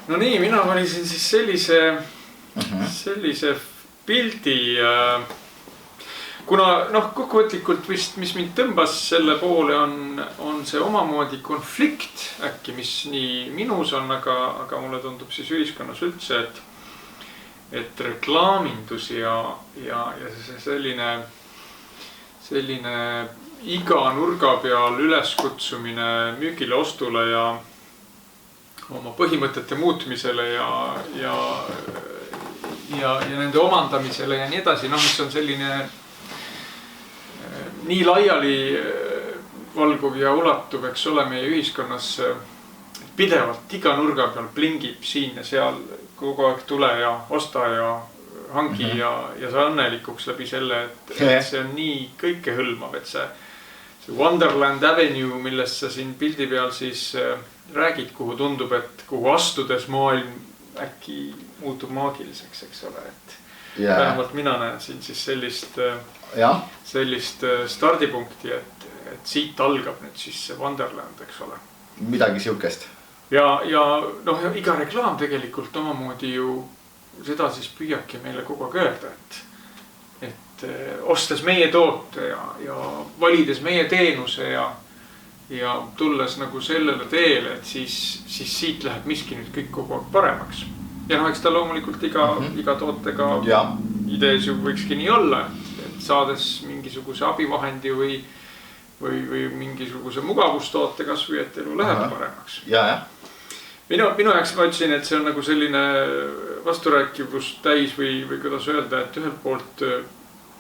No nii, mina valisin siis sellise pildi, kuna kokkuvõtlikult vist, mis mind tõmbas selle poole on see omamoodi konflikt äkki, mis nii minus on, aga mulle tundub siis ühiskonnas üldse, et reklaamindus ja selline iga nurga peal üleskutsumine müügile, ostule ja oma põhimõtete muutmisele ja nende omandamisele ja nii edasi, mis on selline nii laiali valguv ja ulatuv, eks ole, meie ühiskonnas pidevalt iga nurga peal plingib siin ja seal kogu aeg tule ja osta ja hangi ja sa õnnelikuks läbi selle, et see on nii kõikehõlmav, et see Wonderland Avenue, millest sa siin pildi peal siis räägid, kuhu tundub, et kuhu astudes maailm äkki muutub maagiliseks, eks ole, et vähemalt mina näen siin siis sellist stardipunkti, et siit algab nüüd siis see Wonderland, eks ole. Midagi siukest. Ja iga reklaam tegelikult omamoodi ju seda siis püüabki meile kogu aeg öelda, et ostes meie toote ja valides meie teenuse ja tulles nagu sellele teele, et siis siit läheb miski nüüd kõik kogu aeg paremaks. Ja eks ta loomulikult iga tootega idees ju võikski nii olla, et saades mingisuguse abivahendi või mingisuguse mugavustoote kas või, et elu läheb paremaks. Minu jaoks ma ütlesin, et see on nagu selline vasturääkivust täis või kuidas öelda, et ühelt poolt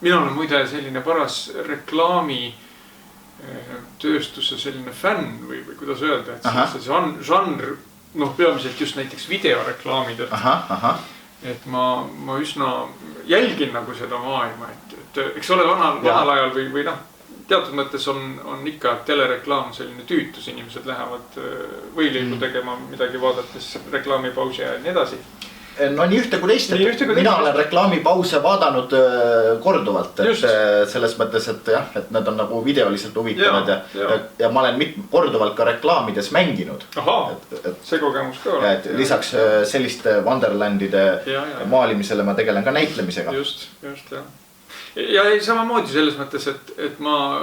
mina olen muide selline paras reklaami tööstuse selline fänn või kuidas öelda, et see žanr, peamiselt just näiteks videoreklaamid, et ma üsna jälgin nagu seda maailma, et eks ole vanal ajal või teatud mõttes on ikka telereklaam selline tüütus, inimesed lähevad võileibu tegema midagi vaadates reklaamipausi ja nii edasi. No nii ühte kui teist, mina olen reklaamipause vaadanud korduvalt, et selles mõttes, et nad on nagu videoliselt huvitavad ja ma olen korduvalt ka reklaamides mänginud. See kogemus ka ole. Lisaks selliste Wonderlandide maalimisele ma tegelen ka näitlemisega. Just, jah. Ja samamoodi selles mõttes, et ma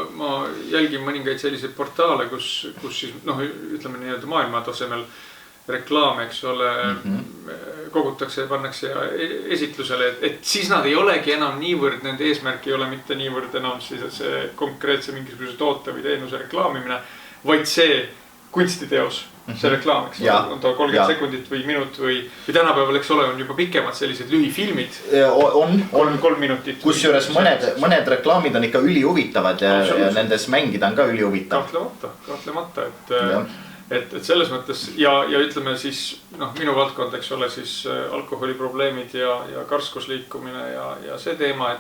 jälgin mõningaid selliseid portaale, kus siis, ütleme nii-öelda maailma tasemel reklaam, eks ole, kogutakse ja pannakse esitlusele, et siis nad ei olegi enam niivõrd, nende eesmärk ei ole mitte niivõrd enam siis see konkreetse mingisuguse toote või teenuse reklaamimine, vaid see kunstiteos, see reklaam, eks ole, on ta 30 sekundit või minut või tänapäeval, eks ole, on juba pikemad sellised lühifilmid. On 3 minutit. Kusjuures mõned reklaamid on ikka ülihuvitavad ja nendes mängida on ka ülihuvitav. Kahtlemata, et selles mõttes ja ütleme siis, minu valdkond, eks ole, siis alkoholiprobleemid ja karskusliikumine ja see teema,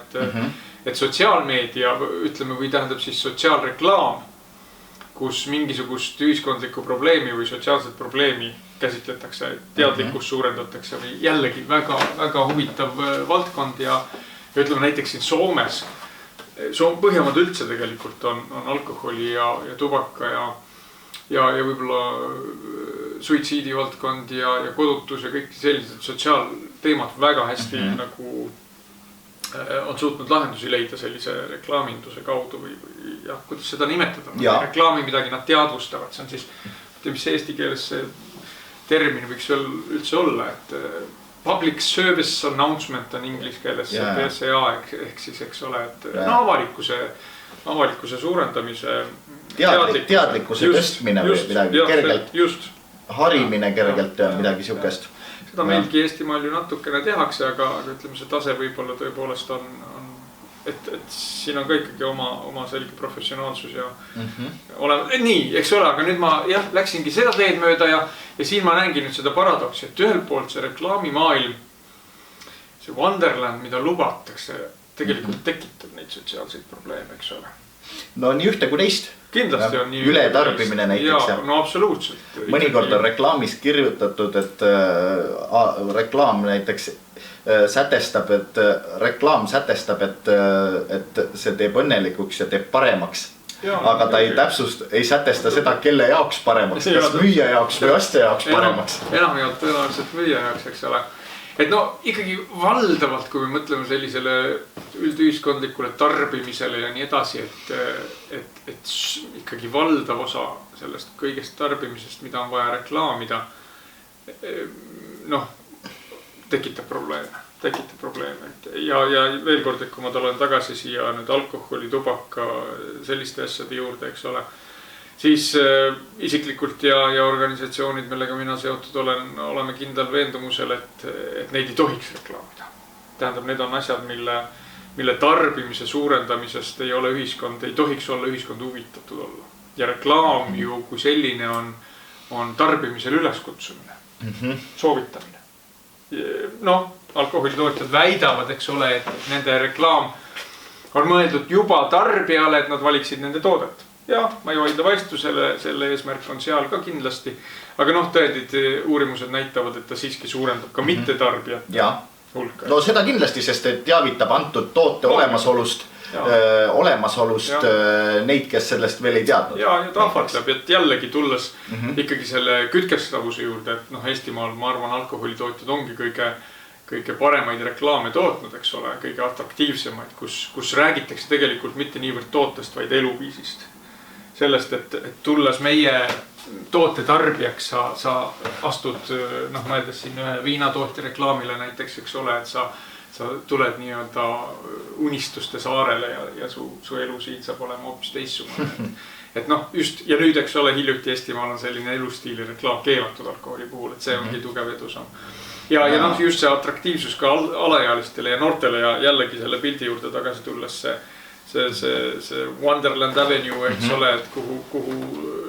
et sotsiaalmeedia, ütleme, või tähendab siis sotsiaalreklaam, kus mingisugust ühiskondlikku probleemi või sotsiaalset probleemi käsitletakse, teadlikkust suurendatakse või jällegi väga, väga huvitav valdkond ja ütleme näiteks siin Soomes, Põhjamaad üldse tegelikult on alkoholi ja tubaka ja võib-olla suitsiidi valdkond ja kodutus ja kõik sellised sotsiaalteemad väga hästi nagu on suutnud lahendusi leida sellise reklaaminduse kaudu või kuidas seda nimetada. Reklaami midagi nad teadvustavad, see on siis, mis eesti keeles see termin võiks veel üldse olla, et public service announcement on inglise keeles PSA ehk siis, eks ole, et avalikkuse suurendamise teadlikkuse tõstmine või midagi kergelt, harimine kergelt midagi siukest. Seda meilgi Eestimaal ju natukene tehakse, aga ütleme, see tase võib-olla tõepoolest on, et siin on ka ikkagi oma selge professionaalsus ja nii, eks ole, aga nüüd ma läksingi seda teed mööda ja siin ma näengi nüüd seda paradoksi, et ühelt poolt see reklaamimaailm, see Wonderland, mida lubatakse, tegelikult tekitab neid sotsiaalseid probleeme, eks ole. No nii ühte kui teist. Kindlasti on nii ületarbimine näiteks. No absoluutselt. Mõnikord on reklaamis kirjutatud, et reklaam näiteks sätestab, et reklaam sätestab, et see teeb õnnelikuks ja teeb paremaks. aga ta ei sätesta seda, kelle jaoks paremaks, kas müüja jaoks või ostja jaoks paremaks. Enamjaolt tõenäoliselt müüja jaoks, eks ole. Et no ikkagi valdavalt, kui me mõtleme sellisele üldühiskondlikule tarbimisele ja nii edasi, et ikkagi valdav osa sellest kõigest tarbimisest, mida on vaja reklaamida, noh, tekitab probleeme. Ja veel kord, et kui ma tulen tagasi siia nüüd alkoholi, tubaka, selliste asjade juurde, eks ole, siis isiklikult ja organisatsioonid, millega mina seotud oleme kindlal veendumusel, et neid ei tohiks reklaamida. Tähendab, need on asjad, mille tarbimise suurendamisest ei tohiks olla ühiskond huvitatud olla. Ja reklaam ju kui selline on tarbimisel üleskutsumine, soovitamine. Noh, alkoholitootjad väidavad, eks ole, et nende reklaam on mõeldud juba tarbijale, et nad valiksid nende toodet. Ja, ma ei vaidle vastu, selle eesmärk on seal ka kindlasti. Aga noh, tõendid uurimused näitavad, et ta siiski suurendab ka mitte tarbijate hulka. No seda kindlasti, sest et teavitab antud toote olemasolust neid, kes sellest veel ei teadnud. Ja tahvatleb, et jällegi tulles ikkagi selle kütkestavuse juurde, et noh, Eestimaal, ma arvan, alkoholitootjad ongi kõige paremaid reklaame tootnud, eks ole, kõige atraktiivsemaid, kus räägitakse tegelikult mitte niivõrd tootest, vaid eluviisist. Sellest, et tulles meie toote tarbijaks, sa astud, noh, mõeldes siin ühe viinatootja reklaamile näiteks, eks ole, et sa tuled nii-öelda unistuste saarele ja su elu siin saab olema hoopis teissugune. Et noh, just, ja nüüd, eks ole, hiljuti Eestimaal on selline elustiili reklaam keelatud alkoholi puhul, et see ongi tugev edusamm. Ja noh, just see atraktiivsus ka alaealistele ja noortele ja jällegi selle pildi juurde tagasi tulles see Wonderland Avenue, eks ole, et kuhu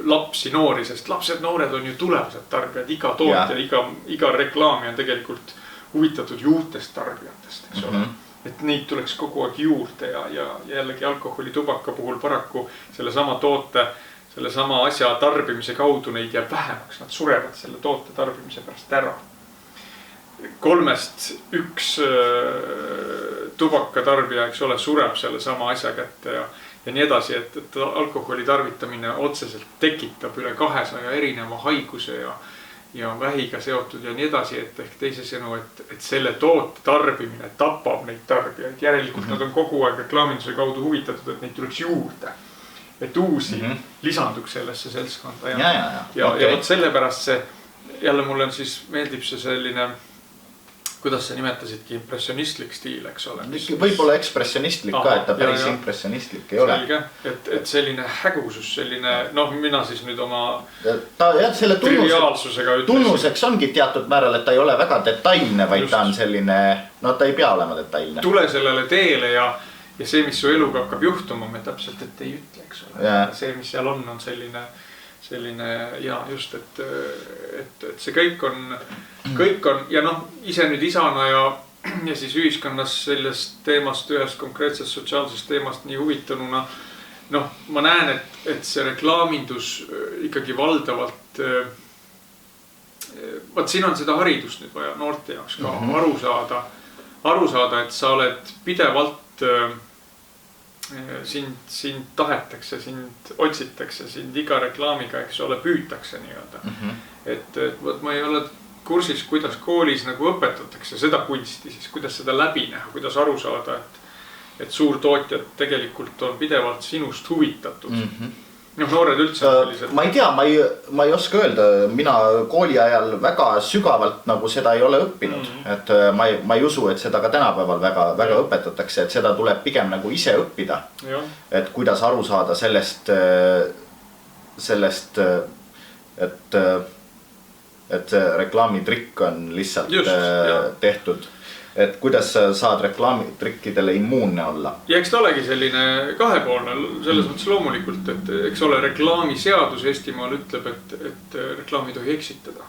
lapsi noori, sest lapsed noored on ju tulevased tarbijad, iga tootja, iga reklaami on tegelikult huvitatud juurtest tarbijatest, eks ole. Et neid tuleks kogu aeg juurde ja jällegi alkoholi, tubaka puhul paraku sellesama toote, sellesama asja tarbimise kaudu neid jääb vähemaks, nad surevad selle toote tarbimise pärast ära. 3-st 1 tubakatarbija, eks ole, sureb selle sama asja kätte ja nii edasi, et alkoholi tarvitamine otseselt tekitab üle 200 erineva haiguse ja vähiga seotud ja nii edasi, et ehk teisisõnu, et selle toote tarbimine tapab neid tarbijaid. Järelikult nad on kogu aeg reklaaminduse kaudu huvitatud, et neid tuleks juurde, et uusi lisanduks sellesse seltskonda. Ja sellepärast see, jälle mulle siis meeldib see selline, kuidas sa nimetasidki, impressionistlik stiil, eks ole. Võib-olla ekspressionistlik ka, et ta päris impressionistlik ei ole. Selge, et selline hägusus, selline, noh, mina siis nüüd oma triviaalsusega ütlesin. Tunnuseks ongi teatud määral, et ta ei ole väga detailne, vaid ta on selline, no ta ei pea olema detailne. Tule sellele teele ja see, mis su eluga hakkab juhtuma, me täpselt et ei ütle, eks ole. See, mis seal on selline ja just, et see kõik on ja noh, ise nüüd isana ja siis ühiskonnas sellest teemast, ühest konkreetsest sotsiaalsest teemast nii huvitanuna, noh, ma näen, et see reklaamindus ikkagi valdavalt, vaat siin on seda haridust nüüd vaja noorte jaoks ka aru saada, et sa oled pidevalt sind tahetakse, sind otsitakse, sind iga reklaamiga, eks ole, püütakse nii-öelda. Et ma ei ole kursis, kuidas koolis nagu õpetatakse seda kunsti, siis kuidas seda läbi näha, kuidas aru saada, et suurtootjad tegelikult on pidevalt sinust huvitatud. Noh, noored üldse sellised. Ma ei tea, ma ei oska öelda, mina kooli ajal väga sügavalt nagu seda ei ole õppinud, et ma ei usu, et seda ka tänapäeval väga õpetatakse, et seda tuleb pigem nagu ise õppida, et kuidas aru saada sellest, et reklaamitrikk on lihtsalt tehtud. Et kuidas saad reklaamitrikkidele immuunne olla? Ja eks ta olegi selline kahepoolne, selles mõttes loomulikult, et eks ole reklaamiseadus Eestimaal ütleb, et reklaami tohi eksitada.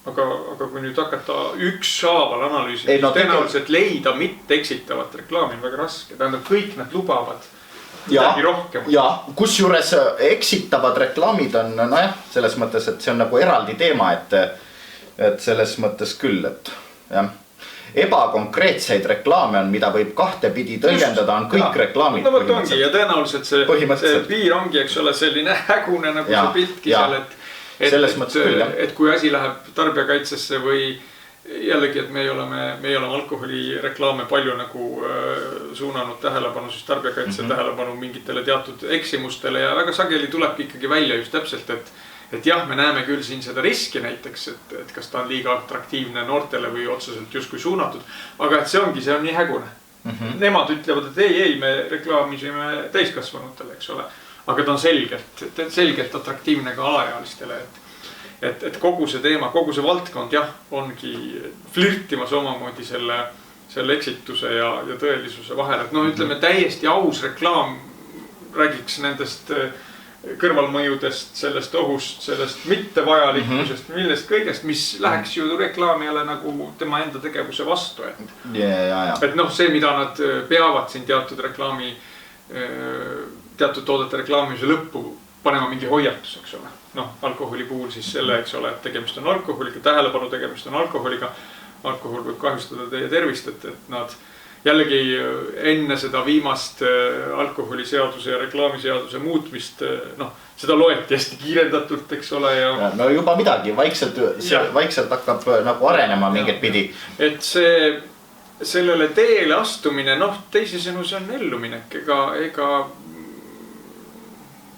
Aga kui nüüd hakata ükshaaval analüüsida, siis tõenäoliselt leida mitte eksitavat reklaami on väga raske. Tähendab, kõik nad lubavad midagi rohkem. Ja kus juures eksitavad reklaamid on, nojah, selles mõttes, et see on nagu eraldi teema, et selles mõttes küll, et jah. ebakonkreetseid reklaame on, mida võib kahtepidi tõlgendada, on kõik reklaamid. No võt ongi ja tõenäoliselt see piir ongi, eks ole, selline hägune nagu see piltki seal, et kui asi läheb tarbijakaitsesse või jällegi, et me ei ole alkoholireklaame palju nagu suunanud tähelepanu, siis tarbijakaitse tähelepanu mingitele teatud eksimustele ja väga sageli tulebki ikkagi välja just täpselt, et jah, me näeme küll siin seda riski näiteks, et kas ta on liiga atraktiivne noortele või otseselt justkui suunatud, aga et see on nii hägune. Nemad ütlevad, et ei, me reklaamisime täiskasvanutele, eks ole, aga ta on selgelt atraktiivne ka alaealistele, et kogu see teema, kogu see valdkond jah, ongi flirtimas omamoodi selle eksituse ja tõelisuse vahel, et ütleme täiesti aus reklaam räägiks nendest kõrvalmõjudest, sellest ohust, sellest mittevajalikkusest, millest kõigest, mis läheks ju reklaamijale nagu tema enda tegevuse vastu. Et see, mida nad peavad siin teatud toodete reklaamimise lõppu panema mingi hoiatus, eks ole. Alkoholi puhul siis selle, eks ole, et tegemist on alkoholiga, tähelepanu tegemist on alkoholiga. Alkohol võib kahjustada teie tervist, et nad jällegi enne seda viimast alkoholiseaduse ja reklaamiseaduse muutmist, seda loeti hästi kiirendatult, eks ole. No juba midagi, vaikselt hakkab nagu arenema mingit pidi. Et sellele teele astumine, teisisõnu see on elluminek, ega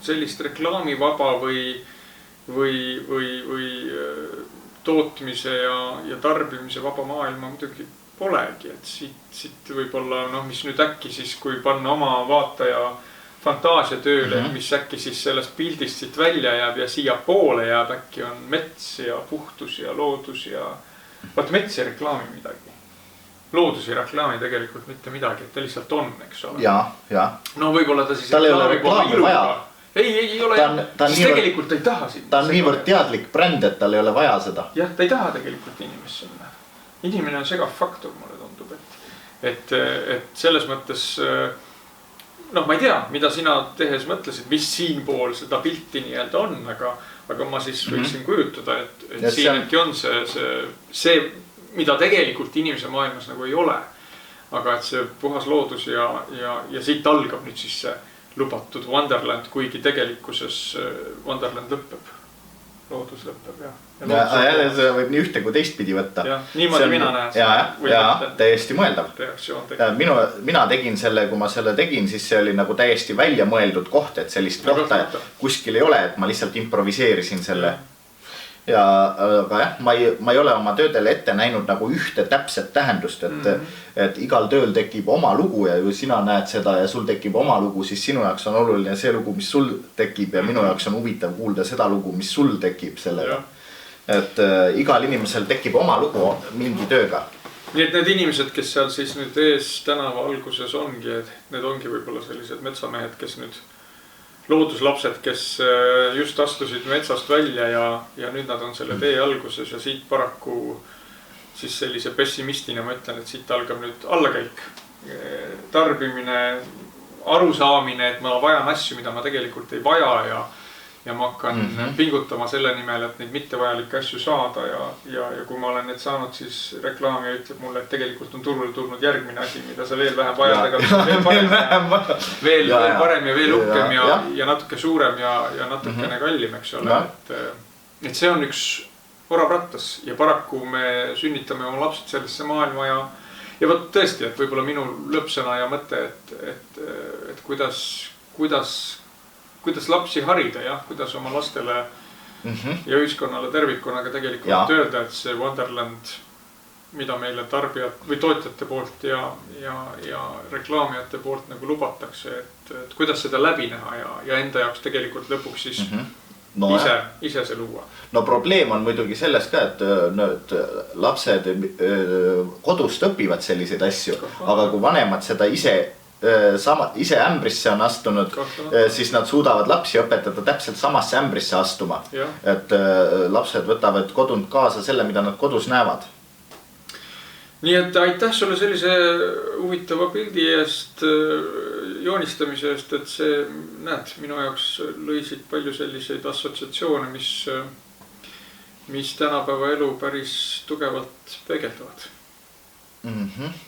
sellist reklaamivaba või tootmise ja tarbimise vaba maailma muidugi polegi, et siit võib-olla, mis nüüd äkki siis, kui panna oma vaataja fantaasia tööle, mis äkki siis sellest pildist siit välja jääb ja siia poole jääb, äkki on mets ja puhtus ja loodus ja vaat mets ei reklaami midagi. Loodus ei reklaami tegelikult mitte midagi, et ta lihtsalt on, eks ole. Ja. No võib-olla ta siis tal ei ole reklaami vaja. Ei ole, siis tegelikult ta ei taha siin. Ta on niivõrd teadlik bränd, et tal ei ole vaja seda. Jah, ta ei taha tegelikult inimest sinna. Inimene on segav faktor, mulle tundub, et selles mõttes, ma ei tea, mida sina tehes mõtlesid, mis siinpool seda pilti nii-öelda on, aga ma siis võiksin kujutada, et siin äkki on see, mida tegelikult inimese maailmas nagu ei ole. Aga et see puhas loodus ja siit algab nüüd siis see lubatud Wonderland, kuigi tegelikkuses Wonderland lõpeb. Loodus lõpeb, jah. See võib nii ühte kui teistpidi võtta. Niimoodi mina näen. Ja, täiesti mõeldav. Mina tegin selle, kui ma selle tegin, siis see oli nagu täiesti välja mõeldud koht, et sellist kohta kuskil ei ole, et ma lihtsalt improviseerisin selle. Aga jah, ma ei ole oma töödele ette näinud nagu ühte täpset tähendust, et igal tööl tekib oma lugu ja kui sina näed seda ja sul tekib oma lugu, siis sinu jaoks on oluline see lugu, mis sul tekib ja minu jaoks on huvitav kuulda seda lugu, mis sul tekib sellega. Et igal inimesel tekib oma lugu mingi tööga. Nii et need inimesed, kes seal siis nüüd ees tänava alguses ongi, et need ongi võib-olla sellised metsamehed, kes nüüd looduslapsed, kes just astusid metsast välja ja nüüd nad on selle tee alguses ja siit paraku siis sellise pessimistina ma ütlen, et siit algab nüüd allakäik. Tarbimine, arusaamine, et ma vajan asju, mida ma tegelikult ei vaja ja ma hakkan pingutama selle nimel, et neid mittevajalikke asju saada ja kui ma olen need saanud, siis reklaamija ütleb mulle, et tegelikult on turul tulnud järgmine asi, mida sa veel vähem vajad, aga veel parem ja veel uhkem ja natuke suurem ja natukene kallim, eks ole. Et see on üks orav rattas ja paraku me sünnitame oma lapsed sellesse maailma ja võt tõesti, et võib-olla minu lõppsõna ja mõte, et kuidas lapsi harida, kuidas oma lastele ja ühiskonnale tervikunaga tegelikult öelda, et see Wonderland, mida meile tarbijad või tootjate poolt ja reklaamijate poolt nagu lubatakse, et kuidas seda läbi näha ja enda jaoks tegelikult lõpuks siis ise see luua. No probleem on muidugi selles ka, et lapsed kodust õpivad selliseid asju, aga kui vanemad seda ise ämbrisse on astunud, siis nad suudavad lapsi õpetada täpselt samasse ämbrisse astuma. Et lapsed võtavad kodunt kaasa selle, mida nad kodus näevad. Nii et aitäh sulle sellise huvitava pildi eest, joonistamise eest, et see, näed, minu jaoks lõisid palju selliseid assotsiatsioone, mis tänapäeva elu päris tugevalt peegeldavad. mm. -hmm.